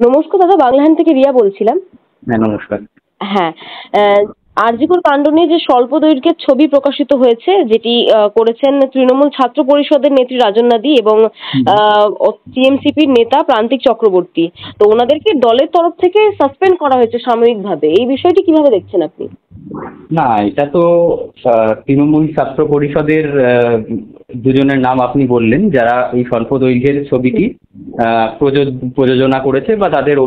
নমস্কার দাদা, বাংলাহান থেকে রিয়া বলছিলাম। হ্যাঁ, নমস্কার। হ্যাঁ, আরজিকর কাণ্ড নিয়ে যে স্বল্প দৈর্ঘ্যের ছবি প্রকাশিত হয়েছে, যেটি করেছেন তৃণমূল ছাত্র পরিষদের নেত্রী রাজন্যাদি এবং টিএমসিপির নেতা প্রান্তিক চক্রবর্তী, তো ওনাদেরকে দলের তরফ থেকে সাসপেন্ড করা হয়েছে সাময়িকভাবে। এই বিষয়টি কিভাবে দেখছেন আপনি? না, এটা তো তৃণমূল ছাত্র পরিষদের দুজনের নাম আপনি বললেন, যারা এই স্বল্প দৈর্ঘ্যের ছবিটি প্রযোজনা করেছে বা তাদের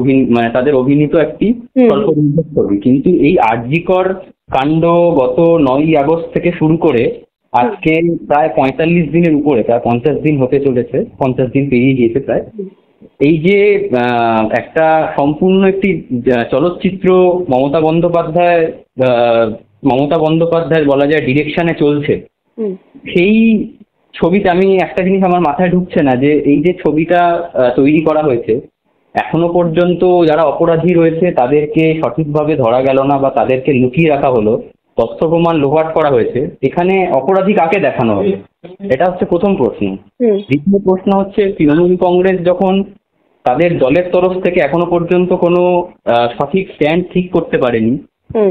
অভিনীত একটি স্বল্প দৈর্ঘ্যের ছবি। কিন্তু এই আরজিকর কাণ্ড গত 9ই আগস্ট থেকে শুরু করে আজকে প্রায় 45 দিনের উপরে, প্রায় 50 দিন হতে চলেছে, 50 দিন পেরিয়ে গিয়েছে প্রায়। এই যে একটা সম্পূর্ণ একটি চলচ্চিত্র মমতা বন্দ্যোপাধ্যায় বলা যায় ডিরেকশনে চলছে, সেই ছবিতে আমি একটা জিনিস আমার মাথায় ঢুকছে না, যে এই যে ছবিটা তৈরি করা হয়েছে, এখনো পর্যন্ত যারা অপরাধী রয়েছে তাদেরকে সঠিকভাবে ধরা গেল না বা তাদেরকে লুকিয়ে রাখা হলো, তথ্য প্রমাণ লোপাট করা হয়েছে। এখানে অপরাধী কাকে দেখানো হবে, এটা হচ্ছে প্রথম প্রশ্ন। দ্বিতীয় প্রশ্ন হচ্ছে, তৃণমূল কংগ্রেস যখন তাদের দলের তরফ থেকে এখনো পর্যন্ত কোনো সঠিক স্ট্যান্ড ঠিক করতে পারেনি,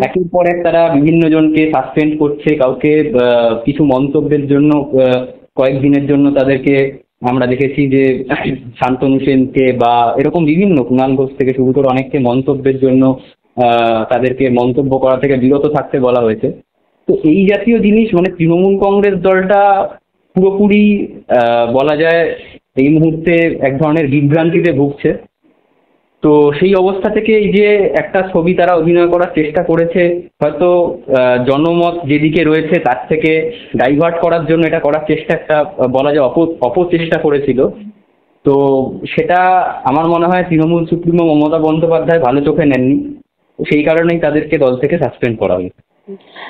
একের পর এক তারা বিভিন্ন জনকে সাসপেন্ড করছে, কাউকে কিছু মন্তব্যের জন্য কয়েকদিনের জন্য তাদেরকে আমরা দেখেছি যে শান্তনু সেনকে বা এরকম বিভিন্ন কুণাল ঘোষ থেকে শুরু করে অনেককে মন্তব্যের জন্য তাদেরকে মন্তব্য করা থেকে বিরত থাকতে বলা হয়েছে। তো এই জাতীয় জিনিস, মানে তৃণমূল কংগ্রেস দলটা পুরোপুরি বলা যায় এই মুহূর্তে এক ধরনের বিভ্রান্তিতে ভুগছে। তো সেই অবস্থা থেকে এই যে একটা ছবি তারা অভিনয় করার চেষ্টা করেছে, হয়তো জনমত যেদিকে রয়েছে তার থেকে ডাইভার্ট করার জন্য এটা করার চেষ্টা, একটা বলা যায় অপচেষ্টা করেছিল। তো সেটা আমার মনে হয় তৃণমূল সুপ্রিমো মমতা বন্দ্যোপাধ্যায় ভালো চোখে নেননি, সেই কারণেই তাদেরকে দল থেকে সাসপেন্ড করা হয়েছে।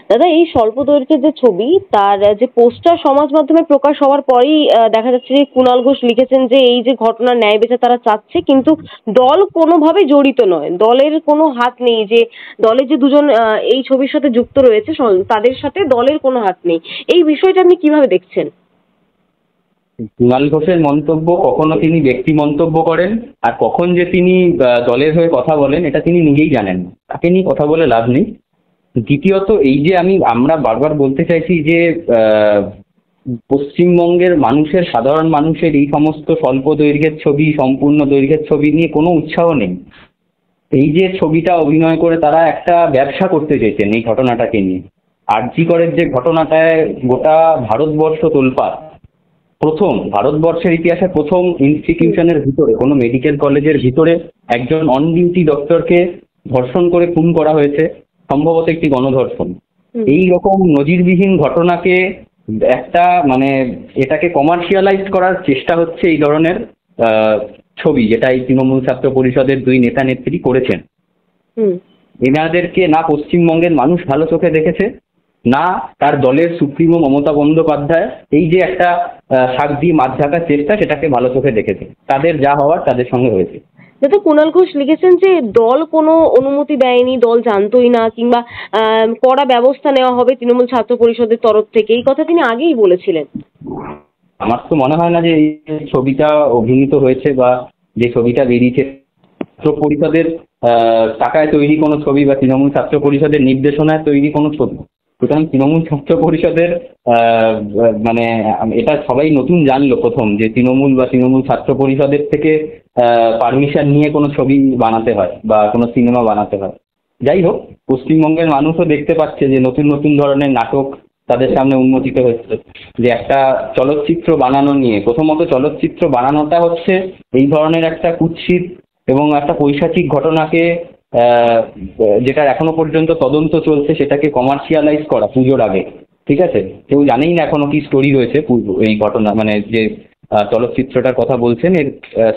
দাদা, এই স্বল্প দৈর্ঘ্যের যে ছবি, তার যে পোস্টার সমাজ মাধ্যমে প্রকাশ হওয়ার পরেই দেখা যাচ্ছে যে কুণাল ঘোষ লিখেছেন যে এই যে ঘটনার ন্যায় বিচার তারা চাচ্ছে, কিন্তু দল কোনোভাবে জড়িত নয়, দলের কোনো হাত নেই, যে দলের যে দুজন এই ছবির সাথে যুক্ত রয়েছে তাদের সাথে দলের কোনো হাত নেই। এই বিষয়টা আপনি কিভাবে দেখছেন? কুণাল ঘোষের মন্তব্য কখনো তিনি ব্যক্তি মন্তব্য করেন, আর কখন যে তিনি দলের হয়ে কথা বলেন এটা তিনি নিজেই জানেন, তাকে নিয়ে কথা বলে লাভ নেই। দ্বিতীয়ত, এই যে আমরা বারবার বলতে চাইছি যে পশ্চিমবঙ্গের সাধারণ মানুষের এই সমস্ত স্বল্প দৈর্ঘ্যের ছবি, সম্পূর্ণ দৈর্ঘ্যের ছবি নিয়ে কোনো উৎসাহ নেই। এই যে ছবিটা অভিনয় করে তারা একটা ব্যবসা করতে চেয়েছেন এই ঘটনাটাকে নিয়ে। আরজিকরের যে ঘটনাটায় গোটা ভারতবর্ষ তোলপাড়, ভারতবর্ষের ইতিহাসে প্রথম ইনস্টিটিউশনের ভিতরে, কোনো মেডিকেল কলেজের ভিতরে একজন অন ডিউটি ডক্টরকে ধর্ষণ করে খুন করা হয়েছে, সম্ভবত একটি গণধর্ষণ। এই রকম নজিরবিহীন ঘটনাকে এটাকে কমার্শিয়ালাইজ করার চেষ্টা হচ্ছে এই ধরনের ছবি, যেটা এই তৃণমূল ছাত্র পরিষদের দুই নেতা নেত্রী করেছেন। এনাদেরকে না পশ্চিমবঙ্গের মানুষ ভালো চোখে দেখেছে, না তার দলের সুপ্রিমো মমতা বন্দ্যোপাধ্যায় এই যে একটা শাক দিয়ে মাছ ঢাকার চেষ্টা, সেটাকে ভালো চোখে দেখেছে। তাদের যা হওয়ার তাদের সঙ্গে হয়েছে। যাতে কুণাল ঘোষ লিখেছেন যে দল কোনো অনুমতি দেয়নি, দল জানতোই না, কিংবা কড়া ব্যবস্থা নেওয়া হবে তৃণমূল ছাত্র পরিষদের তরফ থেকে, এই কথা তিনি আগেই বলেছিলেন। আমার তো মনে হয় না যে এই ছবিটা অভিনীত হয়েছে বা যে ছবিটা বেরিয়েছে ছাত্র পরিষদের টাকায় তৈরি কোনো ছবি বা তৃণমূল ছাত্র পরিষদের নির্দেশনায় তৈরি কোনো ছবি। সুতরাং তৃণমূল ছাত্র পরিষদের এটা সবাই নতুন জানলো প্রথম, যে তৃণমূল বা তৃণমূল ছাত্র পরিষদের থেকে পারমিশন নিয়ে কোনো ছবি বানাতে হয় বা কোনো সিনেমা বানাতে হয়। যাই হোক, পশ্চিমবঙ্গের মানুষও দেখতে পাচ্ছে যে নতুন নতুন ধরনের নাটক তাদের সামনে উন্মোচিত হচ্ছে, যে একটা চলচ্চিত্র বানানো নিয়ে, প্রথমত চলচ্চিত্র বানানোটা হচ্ছে এই ধরনের একটা কুৎসিত এবং একটা পৈশাচিক ঘটনাকে, যেটার এখনো পর্যন্ত তদন্ত চলছে, সেটাকে কমার্শিয়ালাইজ করা পুজোর আগে। ঠিক আছে, কেউ জানেই না এখনো কি স্টোরি রয়েছে এই ঘটনা, যে চলচ্চিত্রটার কথা বলছেন এর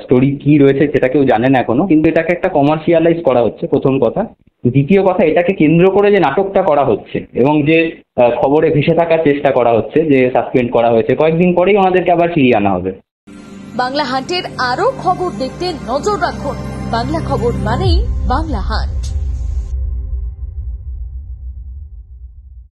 স্টোরি কি রয়েছে সেটা কেউ জানে না এখনো, কিন্তু এটাকে একটা কমার্শিয়ালাইজ করা হচ্ছে, প্রথম কথা। দ্বিতীয় কথা, এটাকে কেন্দ্র করে যে নাটকটা করা হচ্ছে এবং যে খবরে ভেসে থাকার চেষ্টা করা হচ্ছে যে সাসপেন্ড করা হয়েছে, কয়েকদিন পরেই ওনাদেরকে আবার ফিরিয়ে আনা হবে। বাংলা হান্টের আরো খবর দেখতে নজর রাখুন। বাংলা খবর মানেই বাংলা হান্ট।